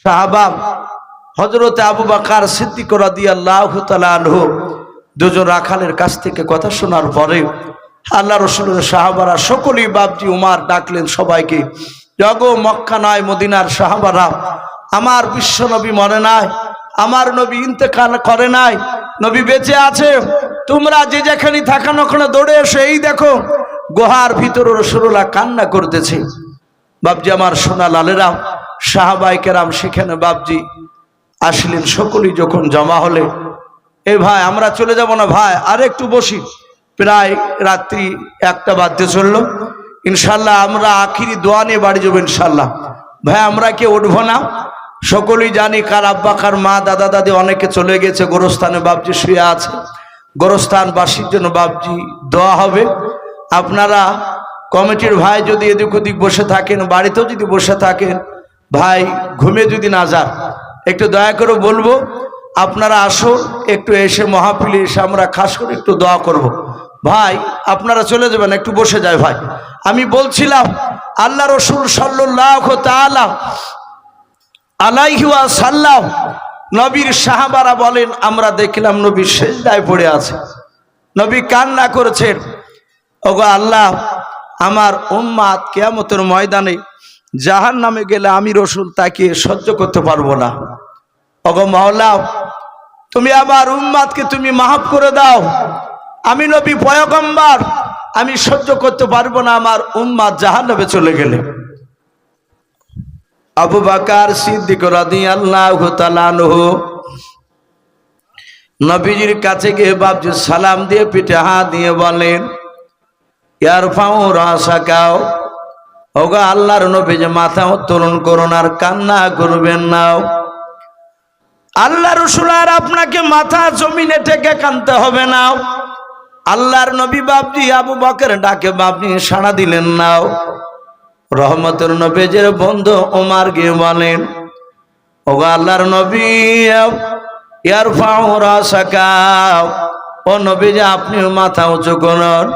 সাহাবা হযরত আবু বকর সিদ্দিক রাদিয়াল্লাহু তাআলা আনহু দুজন রাখালের কাছ থেকে কথা শোনার পরে আল্লাহ রাসূলের সাহাবারা সকলেই বাপজি উমার ডাকলেন সবাইকে, জগো মক্কা নয় মদিনার সাহাবারা, আমার বিশ্ব নবী মরে নাই, আমার নবী ইন্তেকাল করে নাই, নবী বেঁচে আছে, তোমরা যে যেখানে থাকেন ওখানে দৌড়ে এসো, এই দেখো গুহার ভিতরে রাসূলুল্লাহ কান্না করতেছে। বাপজি আমার সোনা লালেরা, সাহাবায়ে কেরাম সেখানে বাপজি আসলেন। সকলেই যখন জমা হলে, এই ভাই আমরা চলে যাব না ভাই, আর একটু বসি, প্রায় রাত্রি 1টা বাজতে চললো, ইনশাল্লাহ আমরা আখিরি দোয়া নিয়ে বাড়ি যাবো ইনশাল্লাহ। ভাই আমরা কি উঠবো না? সকলেই জানি কার আব্বা কার মা দাদা দাদি অনেকে চলে গেছে, গোরস্থানে বাপজি শুয়ে আছে, গোরস্থানবাসীর জন্য বাপজি দোয়া হবে। আপনারা কমিটির ভাই যদি এদিক ওদিক বসে থাকেন, বাড়িতেও যদি বসে থাকেন, ভাই ঘুমে যদি না যান, একটু দয়া করে বলবো আপনারা আসুন, একটু এসে মাহফিলে এসে আমরা খাস করে একটু দোয়া করব। ভাই আপনারা চলে যাবেন, একটু বসে যায় ভাই। আমি বলছিলাম আল্লাহ রাসূল সাল্লাল্লাহু তাআলা আলাইহি ওয়াসাল্লাম নবীর সাহাবারা বলেন, আমরা দেখলাম নবী সিজদায় পড়ে আছে, নবী কান্না করেছেন, ওগো আল্লাহ আমার উম্মাত কিয়ামতের ময়দানে জাহান্নামে গেলে আমি রাসূল তাকে সহ্য করতে পারবো না। ওগো মাওলা তুমি আমার উম্মাতকে তুমি মাফ করে দাও, আমি নবী পয়গম্বর, আমি সহ্য করতে পারবো না আমার উম্মাত জাহান্নামে চলে গেলে। আবু বকর সিদ্দিক রাদিয়াল্লাহু তাআলা আনহু নবীজির কাছে গিয়ে বাপজি সালাম দিয়ে পিঠে হাত দিয়ে বলেন, ইয়ারফাউ রাসাকাও, ওগো আল্লাহর নবী যে মাথা উত্তোলন করুন আর কান্না করবেন না। আল্লাহ রাসূল আর আপনাকে মাথা জমিনে টেকে কাঁদতে হবে না। আল্লাহর নবী বাপজি আবু বকর ডাকে বাপজি সাড়া দিলেন না। রহমতের নবীর বন্ধু ওমর গিয়ে বলেন, ওগো আল্লাহর নবী ইয়ারফাউ রাসাকা, ও নবী যে আপনি মাথা উঁচু করুন।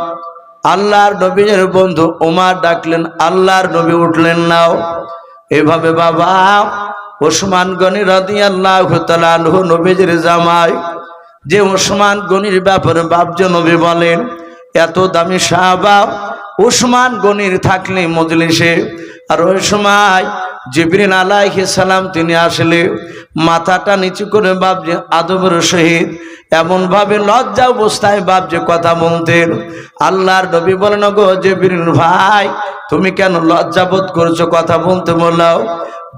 আল্লাহর নবীর বন্ধু ওমর ডাকলেন, আল্লাহর নবী উঠলেন না। এভাবে বাবা ওসমান গনি রাদিয়াল্লাহু তাআলা আনহু নবীজির জামাই, যে ওসমান গনির ব্যাপারে বাপজি নবী বলেন, এত দামি সাহাবা ওসমান গনির থাকলে মজলিসে, আর ওই সময় জিবরিল আলাইহিস সালাম তিনি আসলে মাথাটা নিচু করে বাপজি আদবের সহিত এমন ভাবে লজ্জা অবস্থায় বাপজি কথা বলতেন। আল্লাহর নবী বলেন, গো জিবরিল ভাই তুমি কেন লজ্জা বোধ করছো কথা বলতে বলাও?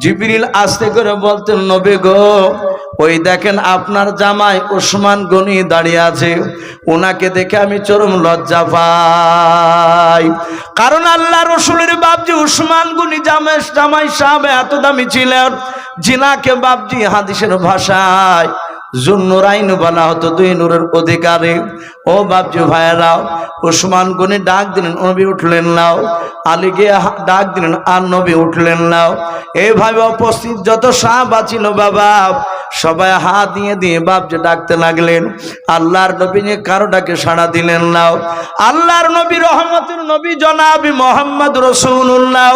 জিবরিল আস্তে করে বলতেন, নবী গো ওই দেখেন আপনার জামাই ওসমান গনি দাঁড়িয়ে আছে, ওনাকে দেখে আমি চরম লজ্জা পাই। কারণ আল্লাহ রাসূলের বাপজি ওসমান গনি জামাই সাহেব এত দামি ছিলেন, জিনাকে বাপজি হাদিসের ভাষায় জুন্নুরাইন বলা হতো, 2 নূরের অধিকারী। ও বাপজি ভাইয়েরা, ওসমান গনি ডাক দিলেন, নবী উঠলেন নাও। আলী গিয়ে ডাক দিলেন, আর নবী উঠলেন নাও। এইভাবে উপস্থিত যত সাহাবা ছিল বাবা সবাই হাত দিয়ে দিয়ে বাপজি ডাকতে লাগলেন। আল্লাহর নবী নিয়ে কারোটাকে সাড়া দিলেন নাও। আল্লাহর নবী রহমতের নবী জনাবি মুহাম্মদ রাসূলুল্লাহ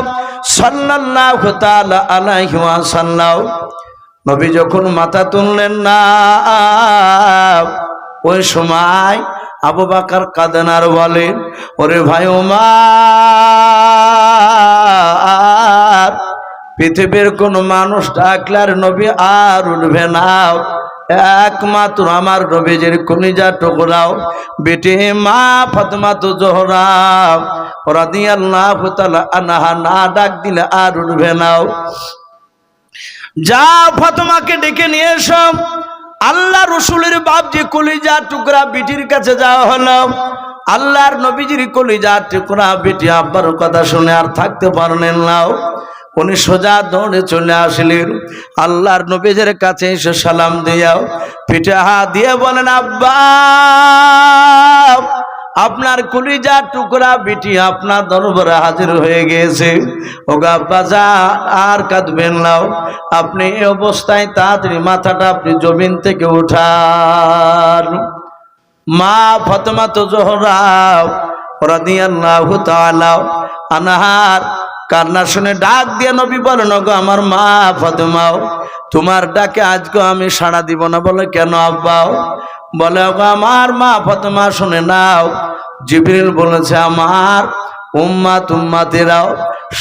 সাল্লাল্লাহু তাআলা আলাইহি ওয়াসাল্লাম নবী যখন মাথা তুললেন না, ওই সময় আবু বকর কাঁদেন আর বলেন, ওরে ভাই ওমর, পৃথিবীর কোন মানুষ ডাকলার নবী আর উঠবে না, একমাত্র আমার নবীজির কলিজা টুকরাও বেটি মা ফাতেমা তো জোহরা রাদিয়াল্লাহু তাআলা আনহা না ডাক দিলে আর উঠবে না। যা ফাতেমাকে ডেকে নিয়ে এসো। আল্লাহ রাসূলের বাপজি কলিজা টুকরা বেটির কাছে যাওয়া হলো। আল্লাহর নবীজির কলিজা টুকরা বেটি আব্বার কথা শুনে আর থাকতে পারলেন না, উনি সোজা দৌড়ে চলে আসলেন। আল্লাহর নবীজির কাছে এসে সালাম দিয়াও পিঠে হাত দিয়ে বলেন, আব্বা আপনার কলিজা টুকরা বেটি আপনার দরবারে হাজির হয়ে গেছে। ওগো আব্বা যা আর কাঁদবেন না, আপনি এই অবস্থায় তাড়াতাড়ি মাথাটা আপনি জমিন থেকে উঠান। মা ফাতেমা তো জোহরা রাদিয়াল্লাহু তাআলা আনহার কান্না শুনে ডাক দিয়ে নবী বলেন, গো আমার মা ফাতেমাও, তোমার ডাকে আজকে আমি সাড়া দিব না। বলে কেন আব্বাও? বলে গো আমার মা ফাতেমা শুনে নাও, জিবরিল বলেছে আমার উম্মাতেরাও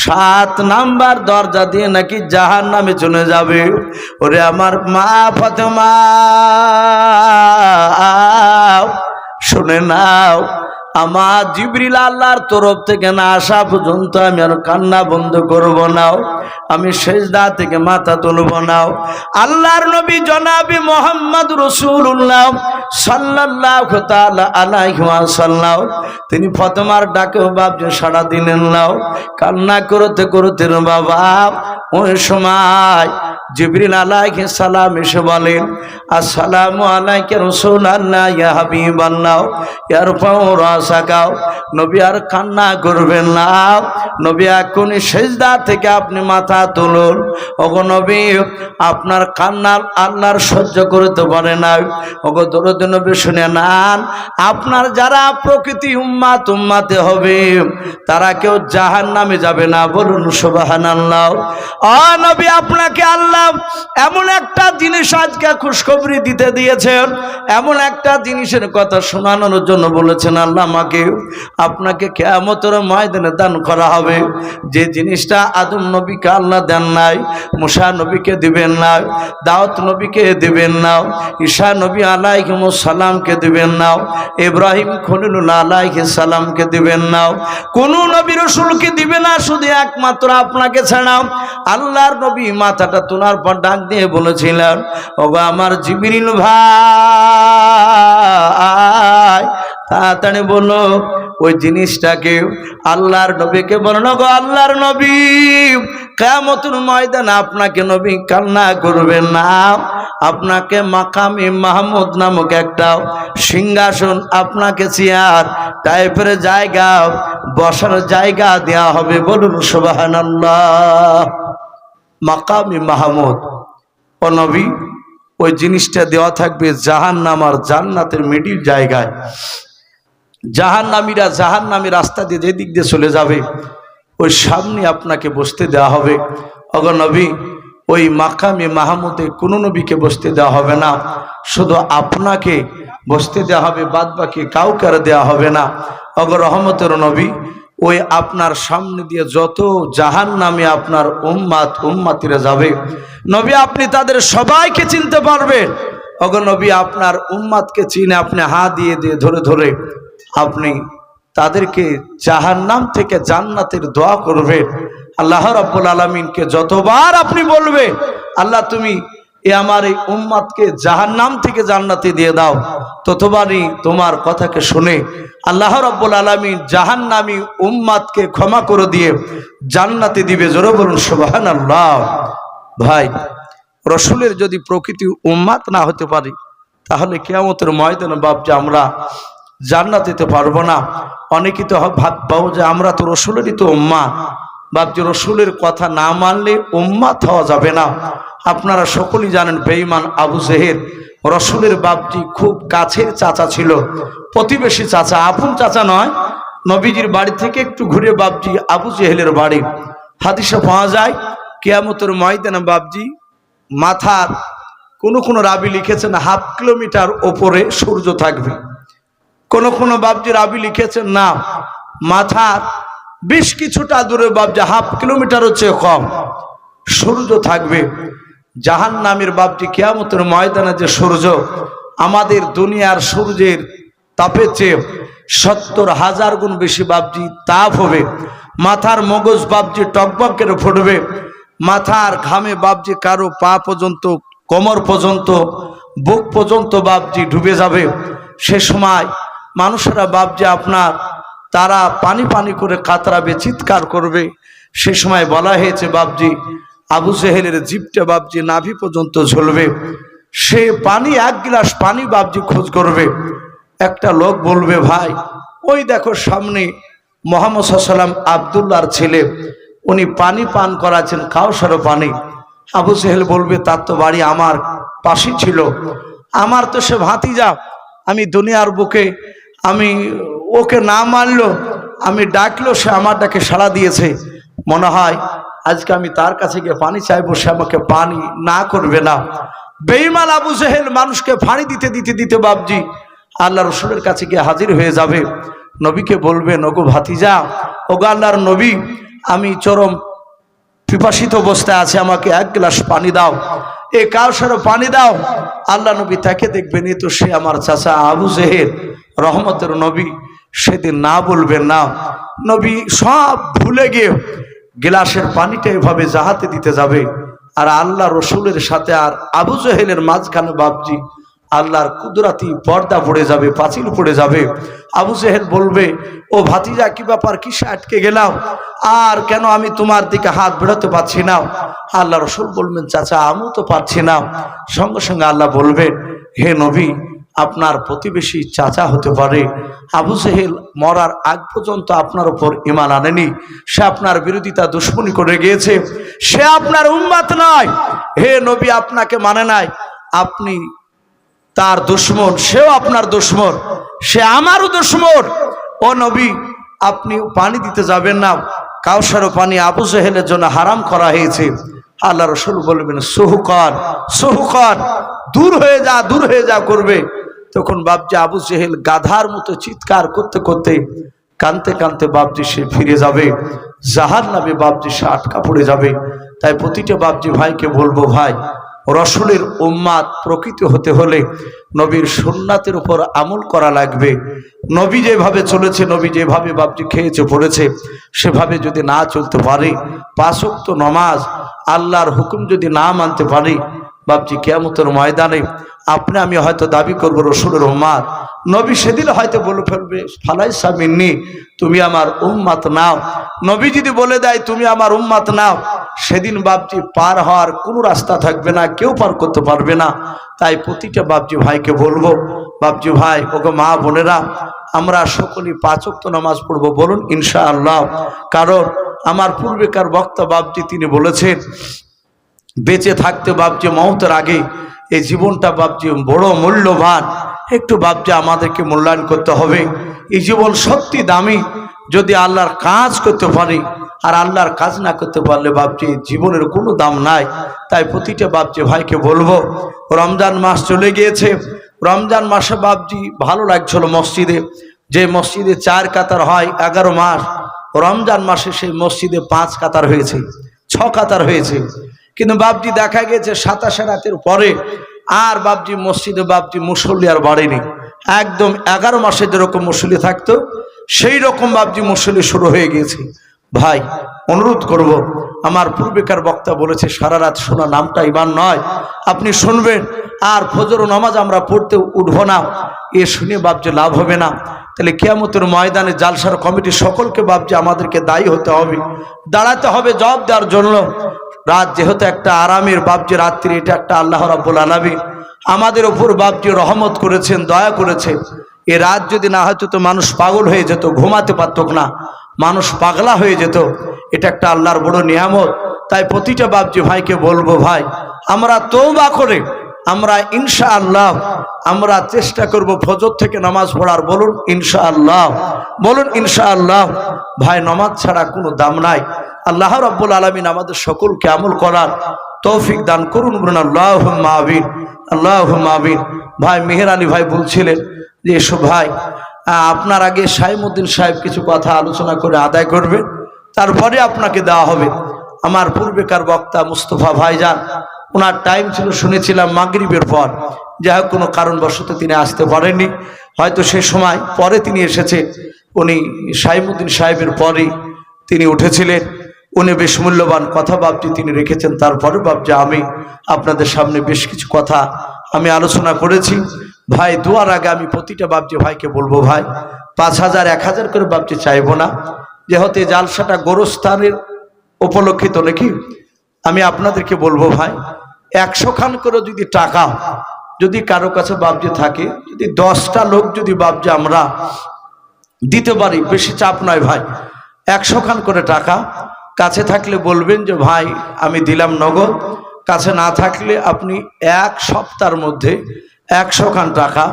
7 নাম্বার দরজা দিয়ে নাকি জাহান্নামে চলে যাবে। ওরে আমার মা ফাতেমা শুনে নাও, আমার জিবরিল আল্লাহর তরফ থেকে না আসা পর্যন্ত আমি আর কান্না বন্ধ করব না, আমি সেজদা থেকে মাথা তুলব না। আল্লাহর নবী জনাবি মুহাম্মদ রাসূলুল্লাহ সাল্লাল্লাহু তাআলা আলাইহি ওয়াসাল্লাম তিনি ফাতেমার ডাকে বাপজি সাড়া দিলেন না। কান্না করতে করতে বাবা ওই সময় জিবরিল আলাইহিস সালাম এসে বলেন, আসসালামু আলাইকা রাসূলুল্লাহ ইয়া হাবিবাল্লাহ ইয়ারফাউ রাসাকাও। নবী আর কান্না করবেন না, নবী এখনই সেজদা থেকে আপনি মাথা তুলুন। ওগো নবী আপনার কান্না আল্লাহর সহ্য করতে পারে না। ওগো দরুদ নবী শুনে নেন, আপনার যারা প্রকৃতি উম্মাতে হবে তারা কেউ জাহান্নামে যাবে না। বলুন সুবহানাল্লাহ। ও নবী আপনাকে আল্লাহ এমন একটা জিনিস আজকে খুশখবরি দিতে দিয়েছেন, এমন একটা জিনিসের কথা শোনানোর জন্য বলেছেন আল্লাহ আমাকে আপনাকে কিয়ামতের ময়দানে দান করা হবে। যে জিনিসটা আদম নবীকে আল্লাহ দেন নাই, মুসা নবীকে দিবেন না, দাউদ নবীকে দিবেন না, ঈসা নবী আলাইহিস সালামকে দিবেন না, ইব্রাহিম খলিলুল্লাহ আলাইহিস সালামকে দিবেন না, কোন নবী রাসূলকে দিবে না, শুধু একমাত্র আপনাকে ছাড়া। আল্লাহর নবী মাথাটা তোলার পর ডাক দিয়ে বলেছিলেন, ওগো আমার জিবরিল ভাই তাড়াতাড়ি বলো ওই জিনিসটাকে। আল্লাহর নবীকে বলেন, গো আল্লাহর নবী কিয়ামতের ময়দানে আপনাকে নবী কান্না করবেন না, আপনাকে মাকামে মাহমুদ নামক একটা সিংহাসন, আপনাকে চেয়ার টাইপের জায়গা, বসার জায়গা দেওয়া হবে। বলুন সুবহানাল্লাহ। মাকামে মাহমুদ ও নবী ওই জিনিসটা দেওয়া থাকবে জাহান্নাম আর জান্নাতের মিডিল জায়গায়। জাহান্নামীরা জাহান্নামী রাস্তা দিয়ে যেদিক দিয়ে চলে যাবে ওই সামনে আপনাকে বসতে দেওয়া হবে। ওগো নবী ওই মাকামে মাহমুদে কোনো নবীকে বসতে দেওয়া হবে না, শুধু আপনাকে বসতে দেওয়া হবে, বাদ বাকি কাউকে আর দেওয়া হবে না। ওগো রহমতের নবী ওই আপনার সামনে দিয়ে যত জাহান্নামে আপনার উম্মাতিরা যাবে নবী আপনি তাদের সবাইকে চিনতে পারবেন। ওগো নবী আপনার উম্মাতকে চিনে আপনি হাত দিয়ে দিয়ে ধরে ধরে আপনি তাদেরকে জাহান্নাম থেকে জান্নাতের দোয়া করবেন। আল্লাহ রাব্বুল আলামিনকে যতবার আপনি বলবেন আল্লাহ তুমি আমার এই উম্মাতকে জাহান্নাম থেকে জান্নাতে দিয়ে দাও, ততবারই তোমার কথাকে শুনে আল্লাহ রাব্বুল আলামিন জাহান্নামী উম্মাতকে ক্ষমা করে দিয়ে জান্নাতে দিবে। জোরে বলুন সুবহানাল্লাহ। ভাই রাসূলের যদি প্রকৃতি উম্মাত না হতে পারি তাহলে কিয়ামতের ময়দানে বাপজি আমরা জান্নাতে পারবো না। অনেকেই তো ভাববো যে আমরা তো রাসূলেরই তো উম্মাত, বাপজি রাসূলের কথা না মানলে উম্মাত হওয়া যাবে না। আপনারা সকলেই জানেন বেঈমান আবু জেহেল রাসূলের বাপজি খুব কাছের চাচা ছিল, প্রতিবেশী চাচা, আপন চাচা নয়। নবীজির বাড়ি থেকে একটু ঘুরে বাপজি আবু জেহেলের বাড়ি। হাদিসে পাওয়া যায় কিয়ামতের ময়দানে বাপজি মাথার কোন রাবি লিখেছেন 1/2 কিলোমিটার ওপরে সূর্য থাকবে, কোন বাপজি রাবি লিখেছেন না মাথার বেশ কিছুটা দূরে বাপজি 1/2 কিলোমিটার হচ্ছে কম সূর্য থাকবে। জাহান্নামের বাপজি কিয়ামতের ময়দানে যে সূর্য আমাদের দুনিয়ার সূর্যের তাপের চেয়ে 70,000 গুণ বেশি বাপজি তাপ হবে। মাথার মগজ বাপজি টকবক করে ফুটবে, মাথার ঘামে বাপজি কারো পা পর্যন্ত, কোমর পর্যন্ত, বুক পর্যন্ত বাপজি ডুবে যাবে। সে সময় মানুষেরা বাপজি আপনার তারা পানি পানি করে কাতরাবে, চিৎকার করবে। সে সময় বলা হয়েছে বাপজি আবু জেহেলের জিভটা বাপজি নাভি পর্যন্ত ঝুলবে। সে পানি 1 গ্লাস পানি বাপজি খোঁজ করবে। একটা লোক বলবে ভাই ওই দেখো সামনে মুহাম্মদ সাল্লাল্লাহু আলাইহি ওয়াসাল্লাম আব্দুল্লাহর ছেলে, উনি পানি পান করাছেন কাউসার পানি। আবু জেহেল বলবে তার তো বাড়ি আমার পাশে ছিল, আমার তো সে ভাতিজা, আমি দুনিয়ার বুকে আমি ওকে না মানলো, আমি ডাকলো সে আমার ডাকে সাড়া দিয়েছে। মনে হয় আজকে আমি তার কাছে গিয়ে পানি চাইবো, সে আমাকে পানি না করবে না। বেঈমান আবু জেহেল মানুষকে ফাঁড়ি দিতে দিতে দিতে বাপজি আল্লাহ রসুলের কাছে গিয়ে হাজির হয়ে যাবে। নবীকে বলবেন, ওগো ভাতিজা, ওগো আল্লাহর নবী, আমি চরম পিপাসিত অবস্থায় আছে, আমাকে এক গ্লাস পানি দাও, এ কাউসারও পানি দাও। আল্লাহ নবী তাকে দেখবেন, এ তো সে আমার চাচা আবু জেহেল, রহমতের নবী। সেদিন না বলবেন না, নবী সব ভুলে গিয়ে গ্লাসের পানিটা এভাবে জাহাতে দিতে যাবে। আর আল্লাহ রসুলের সাথে আর আবু জেহেলের মাঝখানে বাপজি আল্লাহর কুদরাতি পর্দা পড়ে যাবে, পাঁচিল পড়ে যাবে। আবু জেহেল বলবে, ও ভাতিজা, কি ব্যাপার, কিসে আটকে গেলাম, আর কেন আমি তোমার দিকে হাত বেরোতে পারছি না? আল্লাহ রসুল বলবেন, চাচা আমিও তো পারছি না। সঙ্গে সঙ্গে আল্লাহ বলবেন, হে নবী, আপনার প্রতিবেশী চাচা হতে পারে, আবু জেহেল মরার আগ পর্যন্ত আপনার উপর ঈমান আনেনি, সে আপনার বিরোধিতা দুশমনি করে গিয়েছে, সে আপনার উম্মত নয়। হে নবী, আপনাকে মানে নাই, আপনি তার দুশমন, সেও আপনার দুশমন, সে আমারও দুশমন। ও নবী, আপনি পানি দিতে যাবেন না, কাউসারও পানি আবু জেহেলের জন্য হারাম করা হয়েছে। আল্লাহ রসুল বলবেন, সুহুকান সুহুকান, দূর হয়ে যা, দূর হয়ে যা করবে। তখন বাপজি আবু জেহেল গাধার মতো চিৎকার করতে করতে কানতে কানতে বাপজি সে ফিরে যাবে, জাহান্নামে বাপজি সে আটকা পড়ে যাবে। তাই প্রতিটা বাপজি ভাইকে বলবো, ভাই, রসুলের উম্মাত প্রকৃতি হতে হলে নবীর সুন্নাতের উপর আমল করা লাগবে। নবী যেভাবে চলেছে, নবী যেভাবে বাপজি খেয়েছে পড়েছে, সেভাবে যদি না চলতে পারে, 5 ওয়াক্ত নামাজ আল্লাহর হুকুম যদি না মানতে পারি, বাপজি কিয়ামতের ময়দানে আপনি আমি হয়তো দাবি করবো রসুলের উম্মাত, নবী সেদিন হয়তো বলে ফেলবে, ফালাইসা মিন্নি, তুমি আমার উম্মাত নাও। নবী যদি বলে দেয় তুমি আমার উম্মাত নাও, সেদিন বাপজি পার হওয়ার কোনো রাস্তা থাকবে না, কেউ পার করতে পারবে না। তাই প্রতিটা বাপজি ভাইকে বলবো, বাপজি ভাই, ওকে মা বোনেরা, আমরা সকলেই 5 ওয়াক্ত নামাজ পড়বো, বলুন ইনশাআল্লাহ। কারণ আমার পূর্বেকার বক্তা বাপজি তিনি বলেছেন, বেঁচে থাকতে বাপজি মওতের আগে এই জীবনটা বাপজি বড় মূল্যবান, একটু বাপজি আমাদেরকে মূল্যায়ন করতে হবে। এই জীবন সত্যি দামি, যদি আল্লাহর কাজ করতে পারি, আর আল্লাহর কাজ না করতে পারলে বাপজি জীবনের কোনো দাম নাই। তাই প্রতিটা বাপজি ভাইকে বলবো, রমজান মাস চলে গিয়েছে, রমজান মাসে বাপজি ভালো লাগছিল মসজিদে, যে মসজিদে 4 কাতার হয় 11 মাস, রমজান মাসে সেই মসজিদে 5 কাতার হয়েছে, 6 কাতার হয়েছে। কিন্তু বাপজি দেখা গেছে 27 রাতের পরে আর বাপজি মসজিদে বাপজি মুসল্লি আর বাড়েনি, একদম 11 মাসে যেরকম মুসল্লি থাকতো সেই রকম বাপজি মুসল্লি শুরু হয়ে গিয়েছে। ভাই, অনুরোধ করব, আমার পূর্বেকার বক্তা বলেছে সারা রাত শোনা নামটা ঈমান নয়, আপনি শুনবেন আর ফজর নামাজ আমরা পড়তে উঠবো না, এ শুনে বাপজি লাভ হবে না। তাহলে কিয়ামতের ময়দানে জালসার কমিটি সকলকে বাপজি আমাদেরকে দায়ী হতে হবে, দাঁড়াতে হবে জবাব দেওয়ার জন্য। রাত যেহেতু একটা আরামের বাপজি রাত্রি, এটা একটা আল্লাহ রাব্বুল আলামিন আমাদের উপর বাপজি রহমত করেছেন, দয়া করেছেন। এ রাত যদি না হতো তো মানুষ পাগল হয়ে যেত, ঘুমাতে পারত না, মানুষ পাগলা হয়ে যেত। এটা একটা আল্লাহর বড় নিয়ামত। তাই প্রতিটা বাপজি ভাইকে বলবো, ভাই, আমরা তওবা করে আমরা ইনশাআল্লাহ আমরা চেষ্টা করব ফজর থেকে নামাজ পড়ার, বলুন ইনশাআল্লাহ, বলুন ইনশাআল্লাহ। ভাই, নামাজ ছাড়া কোনো দাম নাই। আল্লাহ রাব্বুল আলামিন আমাদের সকলকে আমল করার তৌফিক দান করুন, বলুন আল্লাহুম্মা আমিন, আল্লাহুম্মা আমিন। ভাই মেহের আলী ভাই বলছিলেন যে এসো ভাই, আপনার আগে শাইমুদ্দিন সাহেব কিছু কথা আলোচনা করে আদায় করবে, তারপরে আপনাকে দেওয়া হবে। আমার পূর্বেকার বক্তা মুস্তফা ভাইজান, ওনার টাইম ছিল শুনেছিলাম মাগরিবের পর, যাই হোক কোনো কারণবশত তিনি আসতে পারেননি, হয়তো সে সময় পরে তিনি এসেছেন। উনি শাইমুদ্দিন সাহেবের পরে তিনি উঠেছিলেন, উনি বেশ মূল্যবান কথা বাপজি তিনি রেখেছেন। তারপরে বাপজি আমি আপনাদের সামনে বেশ কিছু কথা আমি আলোচনা করেছি। ভাই, দুয়ার আগে আমি প্রতিটা বাপজি ভাইকে বলবো, ভাই 5000 1000 করে বাপজি চাইবো না, যেহেতু জালসাটা গোরস্থানের উপলক্ষিত নাকি। আমি আপনাদেরকে বলবো, ভাই 100 খান করে যদি টাকা যদি কারো কাছে বাপজি থাকে, যদি 10টা লোক যদি বাপজি আমরা দিতে পারি, বেশি চাপ নয় ভাই, 100 খান করে টাকা কাছে থাকলে বলবেন যে ভাই আমি দিলাম নগদ, কাছে না থাকলে আপনি 1 সপ্তাহের মধ্যে 100 খান টাকা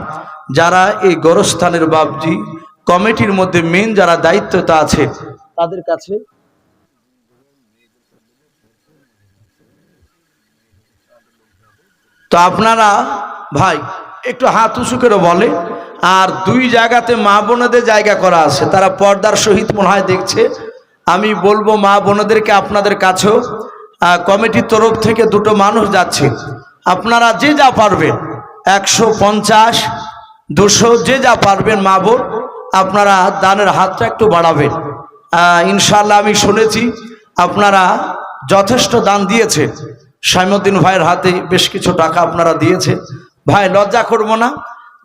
যারা এই গোরস্থানের বাপজি কমিটির মধ্যে মেন যারা দায়িত্বটা আছে তাদের কাছে তো আপনারা ভাই একটু হাত উঁচু করে বলে। আর দুই জায়গাতে মা বোনদের জায়গা করা আছে, তারা পর্দার সহিত মনে হয় দেখছে। আমি বলবো মা বোনদেরকে, আপনাদের কাছেও কমিটির তরফ থেকে দুটো মানুষ যাচ্ছে, আপনারা যে যা পারবেন 150, 200 যে যা পারবেন মা বোন, আপনারা দানের হাতটা একটু বাড়াবেন। ইনশাআল্লাহ আমি শুনেছি আপনারা যথেষ্ট দান দিয়েছে। সাইমুদ্দিন ভাইয়ের হাতে বেশ কিছু টাকা আপনারা দিয়েছে। ভাই লজ্জা করবো না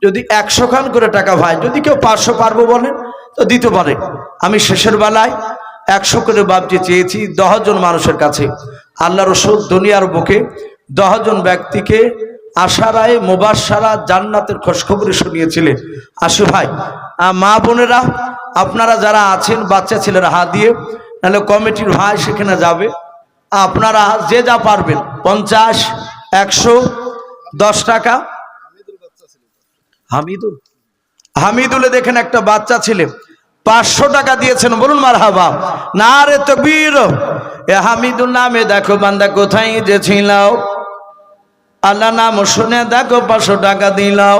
যদি 100 খান করে টাকা, ভাই যদি কেউ 500 পারবো বলেন তো দিতে পারে। আমি শেষের বেলায় 100 করে বাবজি চেয়েছি 10 জন মানুষের কাছে। আল্লাহ রসুল দুনিয়ার বুকে 10 জন ব্যক্তিকে আশারায়ে মুবাশশারা জান্নাতের খোঁজখবরি শুনিয়েছিলেন। আসু ভাই, মা বোনেরা আপনারা যারা আছেন, বাচ্চা ছেলেরা হাত দিয়ে, নাহলে কমিটির ভাই সেখানে যাবে। আপনারা যে যা পারবেন 50, 100, 10 টাকা। হামিদুলে দেখেন একটা বাচ্চা ছেলে 500 টাকা দিয়েছেন, বলুন মারহাবা, নারে তাকবীর। এ হামিদুল নামে দেখো বান্দা কোথায় যে ছিলাও, আল্লাহ নাম শুনে দেখো 500 টাকা দিলাও।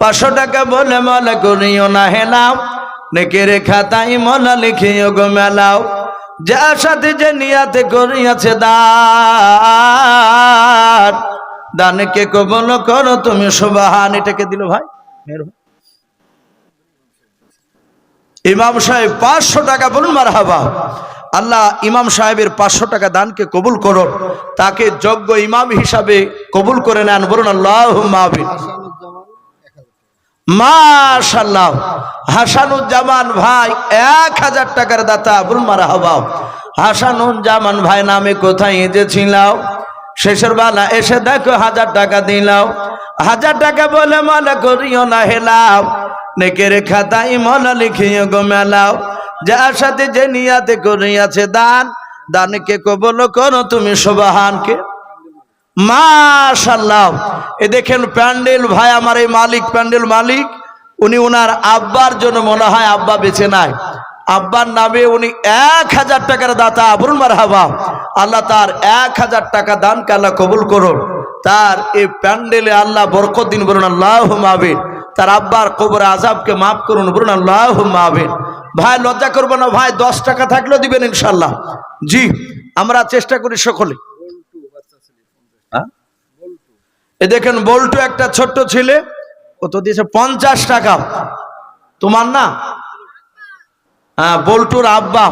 500 টাকা বলে মলা করিও না হেলাও, নেকের খাতায় মলা লিখিও গো মেলাও। যার সাথে যে নিয়াতে করিয়াছে দান, দানকে কবুল করো তুমি সুবহান। এটাকে দিল ভাই ইমাম সাহেব 500 টাকা, বলুন মারহাবা। আল্লাহ ইমাম সাহেবের 500 টাকা দানকে কবুল করো, তাকে যোগ্য ইমাম হিসাবে কবুল করে নেন, বলুন আল্লাহুম্মা আমিন। মাশাআল্লাহ, হাসানুজ্জামান ভাই 1000 টাকার দাতা, বলুন মারহাবা। হাসানুজ্জামান ভাই নামে কোথায় যে ছিলাও, শেষের বেলা এসে দেখো 1000 টাকা দিলাও। 1000 টাকা বলে মনে করিও না হেলাও, নেকের খাতায় মলা লিখিও গো মেলাও। যার সাথে যে নিয়াতে করিয়াছে দান, দানকে কবুল করো তুমি সুবহানকে। মাশাআল্লাহ, এ দেখেন প্যান্ডেল ভাই, আমার এই মালিক, প্যান্ডেল মালিক, উনি ওনার আব্বার জন্য, মনে হয় আব্বা বেঁচে নাই, আব্বার নামে উনি 1000 টাকার দাতা, বলুন মারহাবা। আল্লাহ তার 1000 টাকা দানকে আল্লাহ কবুল করুন, তার এই প্যান্ডেলে আল্লাহ বরকত দিন, বলুন আল্লাহুম্মা আমিন। তার আব্বার কবরে আযাবকে মাফ করুন, বলুন আল্লাহুম্মা আমিন। ভাই লজ্জা করবো না ভাই, 10 টাকা থাকলেও দিবেন ইনশাআল্লাহ। জি, আমরা চেষ্টা করি সকলে। এ দেখেন বল্টু একটা ছোট্ট ছেলে, কত দিয়েছে? 50 টাকা। তোমার না? হ্যাঁ, বল্টুর আব্বা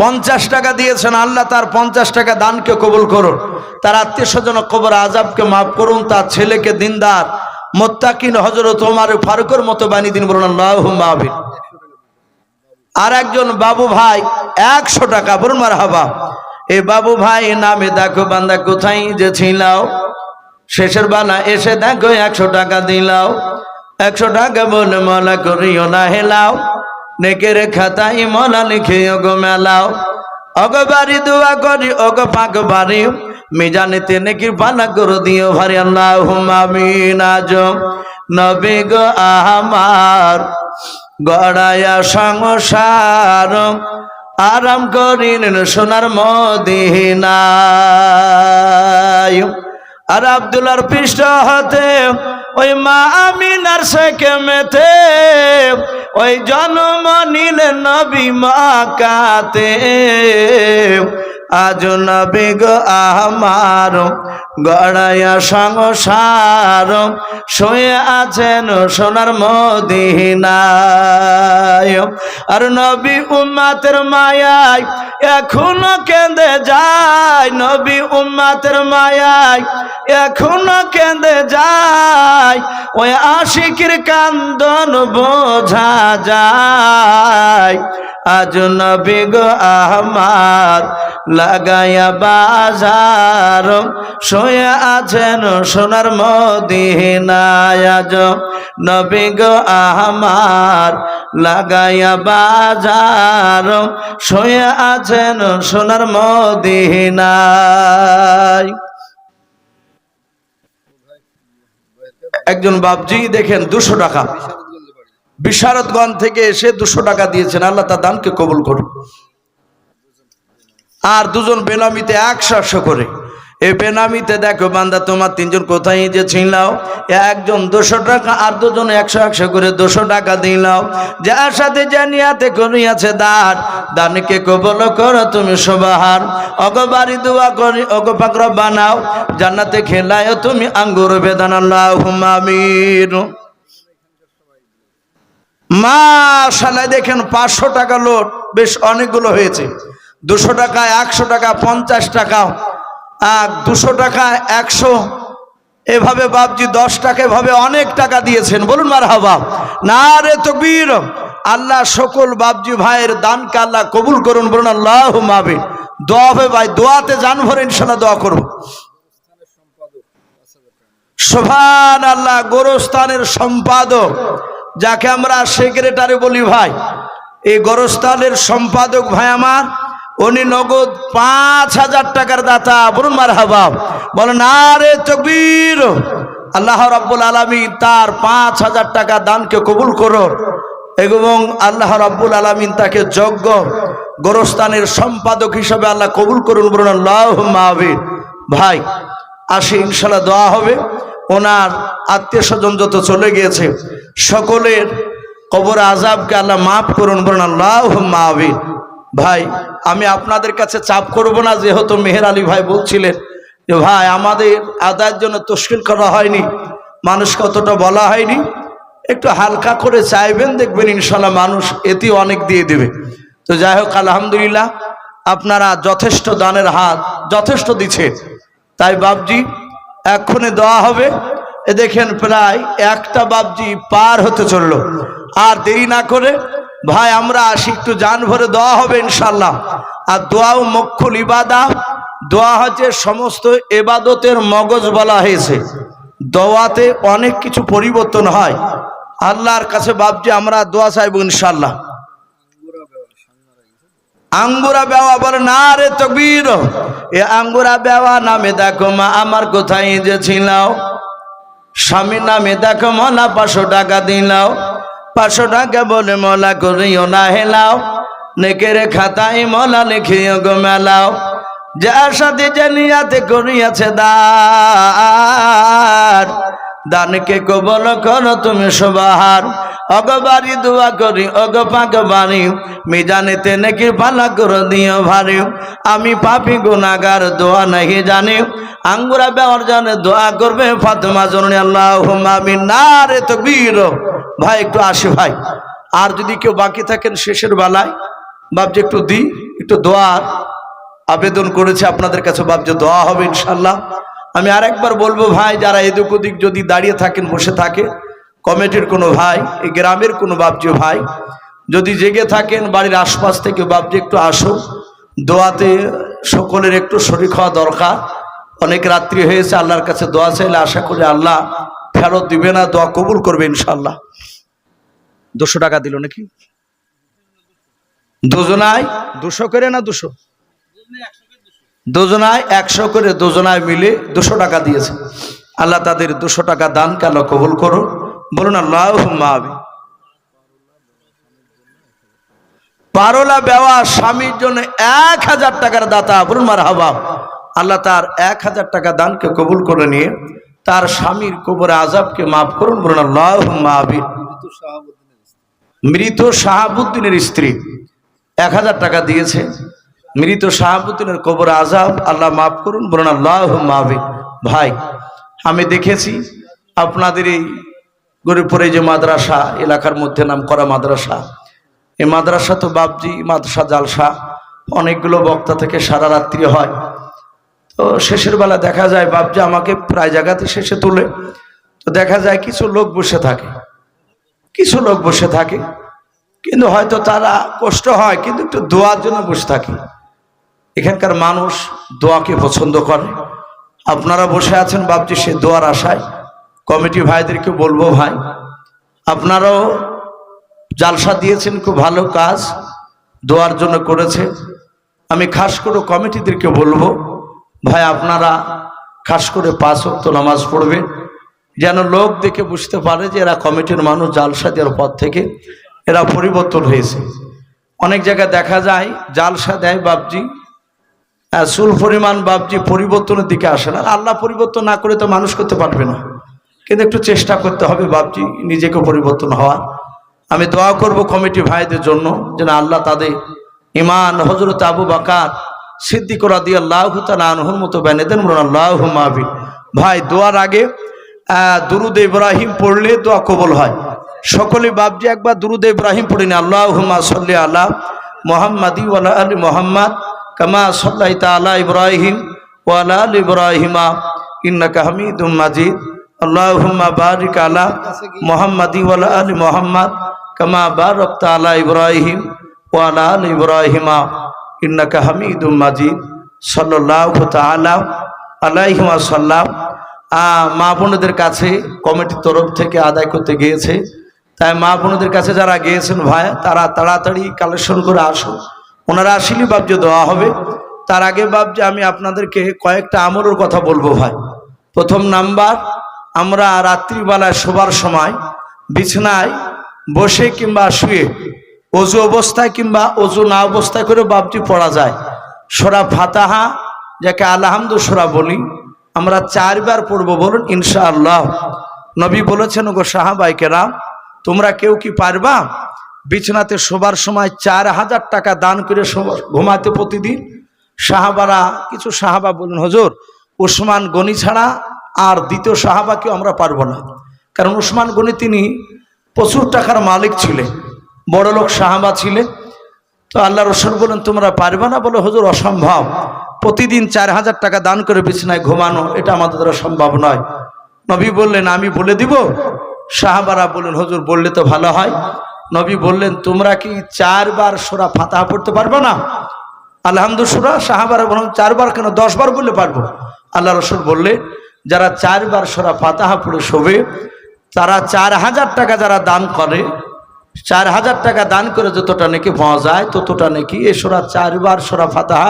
50 টাকা দিয়েছেন। আল্লাহ তার 50 টাকা দানকে কবুল করুন, তার আত্মীয় স্বজন কবর আযাবকে মাফ করুন, তার ছেলেকে দিনদার মুত্তাকিন হযরত ওমর ফারুকের মতো বানিয়ে দিন, বলুন আল্লাহুম্মা আমিন। আর একজন বাবু ভাই 100 টাকা, বলুন মারহাবা। এই বাবু ভাই নামে দেখো বান্দা কোথায় যে ছিলাও, শেষের বেলা এসে দেখো 100 টাকা দিলাও। 100 টাকা বলে মলা করিও না হেলাও, নেকের খাতায় মলা লিখিও গো মেলাও। অগো বাড়ি দোয়া করি ওগো পাক বাড়ি, মিজানেতে নেকির পানা করে দিও ভারি, আল্লাহুম্মা আমিন। আজ নবী গো আমার গড়ায়া সংসার, আরাম করিলেন সোনার মদিনায়। আর আব্দুল্লাহর পৃষ্ঠ হতে ওই মা আমিনার সেকেমেতে, ওই জন্ম নিলেন নবী মাকাতে। আজ নবী গো আমার গড়ায়া সংসার, শুয়ে আছেন সোনার মদিনায়। আর নবী উম্মাতের মায়ায় এখনো কেঁদে যায়, নবী উম্মাতের মায়ায় এখনো কেঁদে যায়, ওই আশিকের কান্দন বোঝা যায়। আজ নবী গো আমার লাগায়া বাজার, শুয়ে আছেন সোনার মদিনায়। আজ নবী গো আমার লাগায়া বাজার, শুয়ে আছেন সোনার মদিনায়। একজন বাবজি দেখেন 200 টাকা, বিশারদগঞ্জ থেকে এসে 200 টাকা দিয়েছেন, আল্লাহ তার দানকে কবুল করুন। আর দুজন বেনামিতে 100 করে, এ বেনামিতে দেখো বান্দা তোমার তিনজন কোথায় যে ছিলাও, একজন 200 টাকা আর দুজন 100 করে 200 টাকা দিলাও। যার সাথে জানিয়াতে করিয়াছে দানকে কবুল করো তুমি সুবহান। ওগো বাড়ি দোয়া করি ওগো পাক রব্বানাও, জান্নাতে খেলায় তুমি আঙ্গুর বেদান, আল্লাহুম্মা আমিন। মাশাআল্লাহ দেখেন 500 টাকা লোট বেশ অনেকগুলো হয়েছে। 200 টাকা 100 টাকা 50 টাকা 200 টাকা 100, এভাবে বাপজি 10 টাকা এভাবে অনেক টাকা দিয়েছেন। বলুন মারহাবা, নারে তাকবীর। আল্লাহ সকল বাপজি ভাইয়ের দানকে আল্লাহ কবুল করুন। বলুন আল্লাহুম্মা আমিন। দোয়া হবে ভাই, দোয়াতে জান ভরে ইনশাআল্লাহ দোয়া করব। সুবহানাল্লাহ। গোরস্থানের সম্পাদক যাকে আমরা সেক্রেটারি বলি ভাই, এই গোরস্থানের সম্পাদক ভাই আমার, উনি নগদ 5000 টাকার দাতা। বলুন মারহাবা, বলেন নারে তাকবীর। আল্লাহ রাব্বুল আলামিন তার 5000 টাকা দানকে কবুল করুন এবং আল্লাহ রাব্বুল আলামিন তাকে যোগ্য গোরস্থানের সম্পাদক হিসেবে আল্লাহ কবুল করুন। বলুন আল্লাহুম্মা আমিন। ভাই আসি ইনশাআল্লাহ দোয়া হবে। ওনার আত্মীয় স্বজন যত চলে গিয়েছে সকলের কবর আযাবকে আল্লাহ মাফ করুন। বলুন আল্লাহুম্মা আমিন। ভাই আমি আপনাদের কাছে চাপ করব না, যেহেতু মেহের আলী ভাই বলছিলেন যে ভাই আমাদের আদায়ের জন্য তশকিল করা হয়নি, মানুষকে অতটা বলা হয়নি, একটু হালকা করে চাইবেন, দেখবেন ইনশাআল্লাহ মানুষ এতে অনেক দিয়ে দেবে। তো যাই হোক আলহামদুলিল্লাহ আপনারা যথেষ্ট দানের হাত যথেষ্ট দিচ্ছে, তাই বাপজি এক্ষুনি দেওয়া হবে। এ দেখেন প্রায় একটা বাপজি পার হতে চললো, আর দেরি না করে ভাই আমরা আসি, একটু জান ভরে দোয়া হবে ইনশাআল্লাহ। আর দোয়াও মুখ্যুল ইবাদা, দোয়া হচ্ছে সমস্ত ইবাদতের মগজ বলা হয়েছে। দোয়াতে অনেক কিছু পরিবর্তন হয়। আল্লাহর কাছে বাপজি আমরা দোয়া চাইব ইনশাআল্লাহ। আঙ্গুরা বেওয়া বলে নারে তাকবীর। এ আঙ্গুরা বেওয়া নামে দেখো মা আমার কোথায় যে ছিলাও, স্বামীর নামে দেখো মলা 500 টাকা দিলাও। 500 টাকা বলে মলা করিও না হেলাও, নেকের খাতায় মলা লিখিও গো মেলাও। যার সাথে জানিয়াতে করিয়াছে দানকে কবুল করো তুমি সুবহান। ওগো বাড়ি দোয়া করি ওগো পাক বাড়ি, মিজানেতে নেকি পালা করে দিও ভারী। আমি পাপী গুনাহগার দোয়া নাহি জানি, আঙ্গুরা বেওয়ার জানে দোয়া করবে ফাতেমা জননী, আল্লাহুম্মা আমিন। নারে তাকবীর। ভাই একটু আসি ভাই, আর যদি কেউ বাকি থাকেন শেষের বেলায় বাপজি একটু দিই, একটু দোয়ার আবেদন করেছে আপনাদের কাছে বাপজি, দোয়া হবে ইনশাআল্লাহ। আমি আরেকবার বলবো ভাই, যারা এদিক ওদিক যদি দাঁড়িয়ে থাকেন বসে থাকে, কমিটির কোনো ভাই, এই গ্রামের কোনো বাপজি ভাই যদি জেগে থাকেন, বাড়ির আশপাশ থেকে বাপজি একটু আসো, দোয়াতে সকলের একটু শরীক হওয়া দরকার। অনেক রাত্রি হয়েছে, আল্লাহর কাছে দোয়া চাইলে আশা করি আল্লাহ ফেরত দিবে না, দোয়া কবুল করবে ইনশাআল্লাহ। 200 টাকা দিল নাকি দুজনায়? 200 করে না 200? দুজনায় 100 করে, দুজনায় মিলে 200 টাকা দিয়েছে। আল্লাহ তাদের 200 টাকা দানকে আল্লাহ কবুল করুন। বলুন আল্লাহুম্মা আমিন। পারোলা বেওয়া স্বামীর জন্য 1000 টাকার দাতা। বলুন মারহাবা। আল্লাহ তার 1000 টাকা দানকে কবুল করে নিয়ে তার স্বামীর কবরে আযাবকে মাফ করুন। বলুন আল্লাহুম্মা আমিন। মৃত শাহাবুদ্দিনের স্ত্রী 1000 টাকা দিয়েছে, মৃত শাহাবুদ্দিনের কবরে আযাব আল্লাহ মাফ করুন। বলুন আল্লাহুম্মা আমিন। ভাই আমি দেখেছি আপনাদের এই গরিবপুরে যে মাদ্রাসা এলাকার মধ্যে নাম করা মাদ্রাসা, এই মাদ্রাসা তো বাপজি মাদ্রাসা জালসা অনেকগুলো বক্তা থেকে সারা রাত্রি হয়। তো শেষের বেলা দেখা যায় বাপজি আমাকে প্রায় জায়গাতে শেষে তুলে, তো দেখা যায় কিছু লোক বসে থাকে, কিছু লোক বসে থাকে, কিন্তু হয়তো তারা কষ্ট হয় কিন্তু একটু দোয়ার জন্য বসে থাকে। এখানকার মানুষ দোয়াকে পছন্দ করে। আপনারা বসে আছেন বাপজি সে দোয়ার আশায়। কমিটি ভাইদেরকে বলবো ভাই আপনারাও জালসা দিয়েছেন, খুব ভালো কাজ দোয়ার জন্য করেছে। আমি খাস করে কমিটিদেরকে বলবো ভাই আপনারা খাস করে 5 ওয়াক্ত নামাজ পড়বেন, যেন লোক দেখে বুঝতে পারে যে এরা কমিটির মানুষ। জালসা দেওয়ার পর থেকে এরা পরিবর্তন হয়েছে। অনেক জায়গায় দেখা যায় জালসা দেয় বাপজি, চুল পরিমাণ বাপজি পরিবর্তনের দিকে আসে না। আল্লাহ পরিবর্তন না করে তো মানুষ করতে পারবে না, কিন্তু একটু চেষ্টা করতে হবে বাপজি নিজেকে পরিবর্তন হওয়ার। আমি দোয়া করব কমিটি ভাইদের জন্য যেন আল্লাহ তাদের ইমান হযরত আবু বকর সিদ্দিক রাদিয়াল্লাহু তাআলা আনহুর মতো বানিয়ে দেন। আল্লাহুম্মা আমিন। ভাই দোয়ার আগে দুরুদ ইব্রাহিম পড়লে দোয়া কবুল হয়। সকলে বাপজি একবার দুরুদ ইব্রাহিম পড়ে নিন। আল্লাহুম্মা সাল্লি আলা মুহাম্মাদি ওয়া আলা আলি মুহাম্মাদ কামা সাল্লাইতা আলা ইব্রাহিম ওয়া আলা আলি ইব্রাহিমা ইন্নাকা হামিদুম মাজিদ। আল্লাহুম্মা বারিক আলা মুহাম্মাদি ওয়া আলা আলি মুহাম্মাদ কামা বারাকতা আলা ইব্রাহিম ওয়া আলা আলি ইব্রাহিমা ইন্নাকা হামিদুম মাজিদ। সাল্লাল্লাহু তাআলা আলাইহি ওয়াসাল্লাম। মা বোনদের কাছে কমিটির তরফ থেকে আদায় করতে গিয়েছে, তাই মা বোনদের কাছে যারা গিয়েছেন ভাই তারা তাড়াতাড়ি কালেকশন করে আসুন। ওনারা আসলেই বাপজি দেওয়া হবে। তার আগে বাপজি আমি আপনাদেরকে কয়েকটা আমলের কথা বলবো ভাই। প্রথম নাম্বার, আমরা রাত্রিবেলায় শোবার সময় বিছানায় বসে কিংবা শুয়ে ওযু অবস্থায় কিংবা ওযু না অবস্থায় করে বাপজি পড়া যায় সূরা ফাতিহা, যাকে আলহামদু সূরা বলি, আমরা 4 বার পড়বো। বলুন ইনশাআল্লাহ। নবী বলেছেন গো সাহাবায়ে কেরাম, তোমরা কেউ কি পারবা বিছানাতে শোবার সময় 4000 টাকা দান করে ঘুমাতে প্রতিদিন? সাহাবারা, কিছু সাহাবা বলুন হুজুর উসমান গনি ছাড়া আর দ্বিতীয় সাহাবাকেও আমরা পারবো না, কারণ উসমান গনি তিনি প্রচুর টাকার মালিক ছিলেন, বড় লোক সাহাবা ছিলেন। তো আল্লাহ রাসূল বলেন তোমরা পারবে না? বলে হুজুর অসম্ভব, প্রতিদিন 4000 টাকা দান করে বিছানায় ঘুমানো এটা আমাদের দ্বারা সম্ভব নয়। নবী বললেন আমি বলে দিব? সাহাবারা বললেন হুজুর বললে তো ভালো হয়। নবী বললেন তোমরা কি 4 বার সূরা ফাতিহা পড়তে পারবে না? আলহামদু সূরা। সাহাবারা বললেন 4 বার কেন, 10 বার বললে পারবো। আল্লাহ রাসূল বললেন যারা 4 বার সূরা ফাতিহা পড়ে শোবে তারা 4000 টাকা যারা দান করে, 4000 টাকা দান করে যতটা নেকি পাওয়া যায় ততটা নেকি এই সূরা 4 বার সূরা ফাতিহা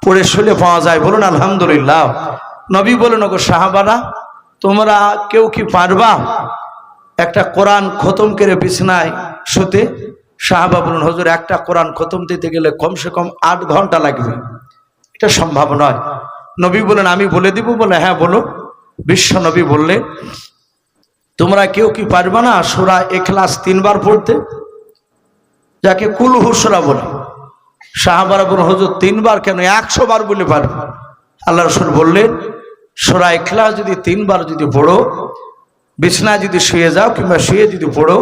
পড়ে শুলে পাওয়া যায়। বলুন আলহামদুলিল্লাহ। নবী বলেন ওগো সাহাবারা তোমরা কেউ কি পারবা একটা কোরআন খতম করে বিছানায় শুতে? সাহাবা বলুন হুজুর একটা কোরআন খতম দিতে গেলে কমসে কম 8 ঘন্টা লাগবে, এটা সম্ভব নয়। নবী বলেন আমি বলে দিব? বলে হ্যাঁ বলো। বিশ্ব নবী বললেন তোমরা কেউ কি পারবে না সূরা ইখলাস 3 বার পড়তে, যাকে কুল হু সূরা বলে? সাহাবারা বললেন হুজুর 3 বার কেন, 100 বার বলে পারবে। আল্লাহ রাসূল বললেন সূরা ইখলাস যদি 3 বার যদি পড়ো, বিছানায় যদি শুয়ে যাও কিংবা শুয়ে যদি পড়ো,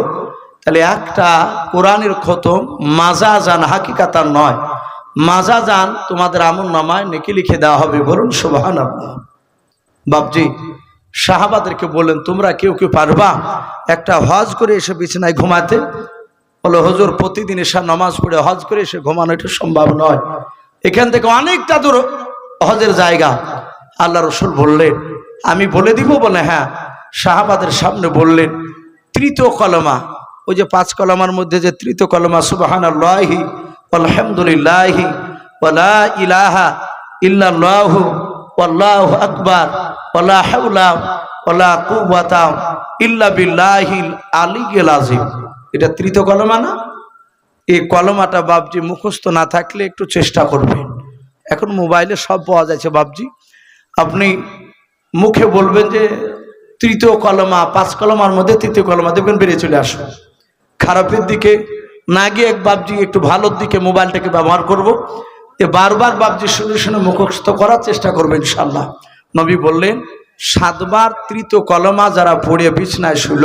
তাহলে একটা কোরআনের খতম মাজাজান হাকিকাতান নয়, মাজাজান তোমাদের আমলনামায় নেকি লিখে দেওয়া হবে। বলুন সুবহানাল্লাহ। বাপজি সাহাবাদেরকে বললেন তোমরা কেউ কি পারবা একটা হজ করে এসে বিছানায় ঘুমাতে? বলে হুজুর প্রতিদিন এসে নামাজ পড়ে হজ করে এসে ঘুমানো এটা সম্ভব নয়, এখান থেকে অনেকটা দূর হজের জায়গা। আল্লাহ রাসূল বললেন আমি বলে দিব? বলে হ্যাঁ। সাহাবাদের সামনে বললেন তৃতীয় কলমা, ওই যে 5 কলমার মধ্যে যে তৃতীয় কলমা সুবহানাল্লাহি আলহামদুলিল্লাহি ওয়া লা ইলাহা ইল্লাল্লাহু ওয়াল্লাহু আকবার ওয়া লা হাওলা ওয়া লা কুওয়াতা ইল্লা বিল্লাহিল আলিয়্যিল আযীম, এটা তৃতীয় কলমা না? এই কলমাটা বাপজি মুখস্থ না থাকলে একটু চেষ্টা করবেন। এখন মোবাইলে সব পাওয়া যাচ্ছে বাপজি, আপনি মুখে বলবেন যে তৃতীয় কলমা, 5 কলমার মধ্যে তৃতীয় কলমা, দেখবেন বেরিয়ে চলে আসবে। খারাপের দিকে না গিয়ে বাপজি একটু ভালোর দিকে মোবাইলটাকে ব্যবহার করব। বারবার বাপজি শুনে শুনে মুখস্থ করার চেষ্টা করবেন ইনশাআল্লাহ। নবী বললেন 7 বার তৃতীয় কলমা যারা পড়ে বিছানায় শুল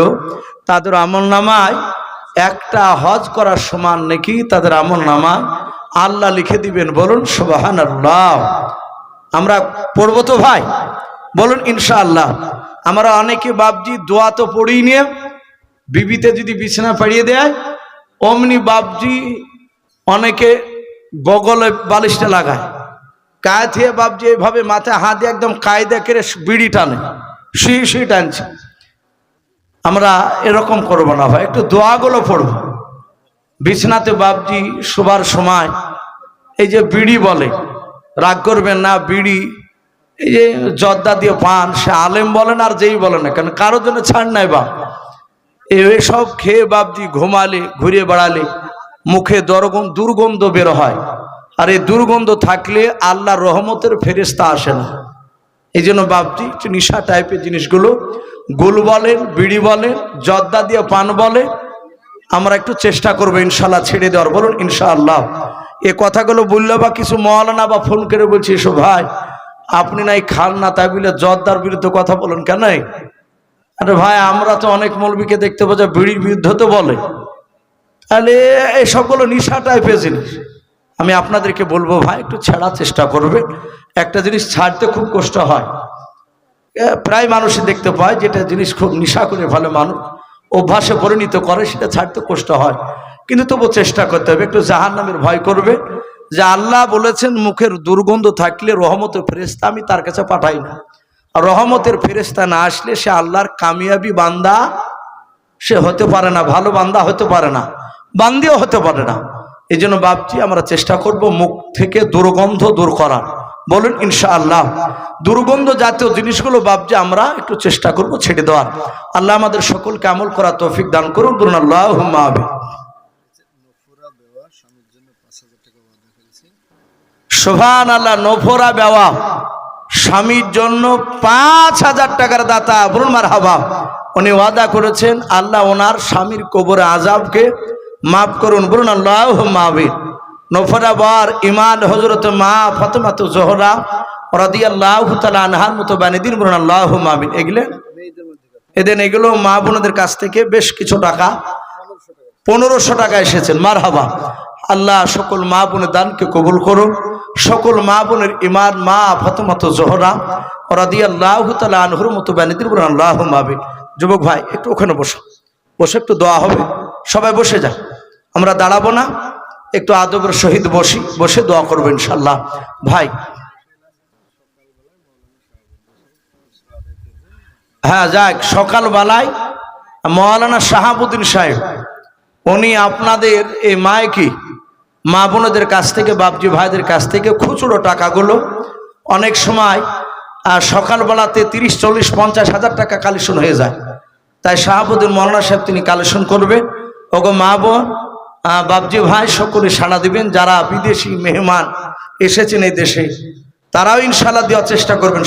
তাদের আমলনামায় একটা হজ করার সমান নাকি তাদের আমলনামায় আল্লাহ লিখে দিবেন। বলুন সুবহানাল্লাহ। আমরা পড়বো তো ভাই? বলুন ইনশাআল্লাহ। আমরা অনেকে বাপজি দোয়া তো পড়ি নিয়ে বিবিতে যদি বিছানা পাড়িয়ে দেয় অমনি বাপজি অনেকে বগলে বালিশটা লাগায়, কায় থেকে বাপজি এইভাবে মাথায় হাত দিয়ে একদম কায়দা করে বিড়ি টানে, শুয়ে শুয়ে টানছে। আমরা এরকম করবো না ভাই, একটু দোয়াগুলো পড়বো বিছানাতে বাপজি শোবার সময়। এই যে বিড়ি বলে, রাগ করবেন না, বিড়ি এই যে জর্দা দিয়ে পান, সে আলেম বলেন আর যেই বলেন না কেন কারোর জন্য ছাড় নাই বাপ। এসব খেয়ে বাপজি ঘুমালে ঘুরে বেড়ালে মুখে দুর্গন্ধ বের হয়, আর এই দুর্গন্ধ থাকলে আল্লাহর রহমতের ফেরেশতা আসে না। এই জন্য বাপজি একটু নিশা টাইপের জিনিসগুলো, গোল বলেন, বিড়ি বলেন, জর্দা দিয়ে পান বলে, আমরা একটু চেষ্টা করবো ইনশাল্লাহ ছেড়ে দেওয়ার। বলুন ইনশাআল্লাহ। এ কথাগুলো বললে বা কিছু মওলানা বা ফোন করে বলছি, এসো ভাই আপনি নাই খান না, তাই বলে জর্দার বিরুদ্ধে কথা বলেন কেন? আরে ভাই আমরা তো অনেক মৌলবীকে দেখতে পাচ্ছি বিড়ির বিরুদ্ধে তো বলে, তাহলে এই সবগুলো নিশা টাইপের জিনিস। আমি আপনাদেরকে বলবো ভাই একটু ছাড়ার চেষ্টা করবে। একটা জিনিস ছাড়তে খুব কষ্ট হয়, প্রায় মানুষই দেখতে পায় যেটা জিনিস খুব নিশা করে ফেলে মানুষ, অভ্যাসে পরিণত করে, সেটা ছাড়তে কষ্ট হয়, কিন্তু তবু চেষ্টা করতে হবে। একটু জাহান্নামের ভয় করবে, যে আল্লাহ বলেছেন মুখের দুর্গন্ধ থাকলে রহমতের ফেরেশতা আমি তার কাছে পাঠাই না। আর রহমতের ফেরেশতা না আসলে সে আল্লাহর কামিয়াবি বান্দা সে হতে পারে না, ভালো বান্দা হতে পারে না, বান্দিও হতে পারে না। এই জন্য বাপজি আমরা চেষ্টা করব মুখ থেকে দুর্গন্ধ দূর করার। বলুন ইনশাআল্লাহ। দুর্গন্ধ জাতীয় জিনিসগুলো বাপজি আমরা একটু চেষ্টা করব ছেড়ে দেওয়ার। আল্লাহ আমাদের সকলকে আমল করার তৌফিক দান করুন। বলুন আল্লাহুম্মা আমিন। সুবহানাল্লাহ। নফরা বেওয়া স্বামীর জন্য ৫,০০০ টাকার দাতা, বলুন মারহাবা। উনি ওয়াদা করেছেন আল্লাহ ওনার স্বামীর কবরে আযাবকে মাফ করুন। বলুন আল্লাহুম্মা আমিন। নফরা বার ইমান হযরত মা ফাতেমা জোহরা রাদিয়াল্লাহু তাআলা আনহার মতো বানিয়ে দিন। বলুন আল্লাহুম্মা আমিন। এগুলো মা বোনদের কাছ থেকে বেশ কিছু টাকা, ১৫০০ টাকা এসেছেন। মারহাবা। আল্লাহ সকল মা বোনের দানকে কবুল করুন। সকল মা বোনের ইমান মা ফাতেমা জোহরা রাদিয়াল্লাহু তাআলা আনহার মতো বানিয়ে দিন। বলুন আল্লাহুম্মা আমিন। যুবক ভাই একটু ওখানে বসে একটু দোয়া হবে, সবাই বসে যান, আমরা দাঁড়াবো না, একটু আদবের সহিত বসে দোয়া করবো ইনশাল্লাহ। ভাই হ্যাঁ যাক, সকালবেলায় মওলানা শাহাবুদ্দিন সাহেব উনি আপনাদের এই মাইকি মা বোনদের কাছ থেকে, বাপজি ভাইদের কাছ থেকে খুচরো টাকাগুলো অনেক সময় সকালবেলাতে ৩০, ৪০, ৫০,০০০ টাকা কালেকশন হয়ে যায়, তাই শাহাবুদ্দিন মওলানা সাহেব তিনি কালেকশন করবে। ওগো মা বোন বাপজি ভাই সকলে সাড়া দিবেন, যারা বিদেশি মেহমান এসেছেন এই দেশে তারাও ইনশাআল্লাহ দেওয়ার চেষ্টা করবেন।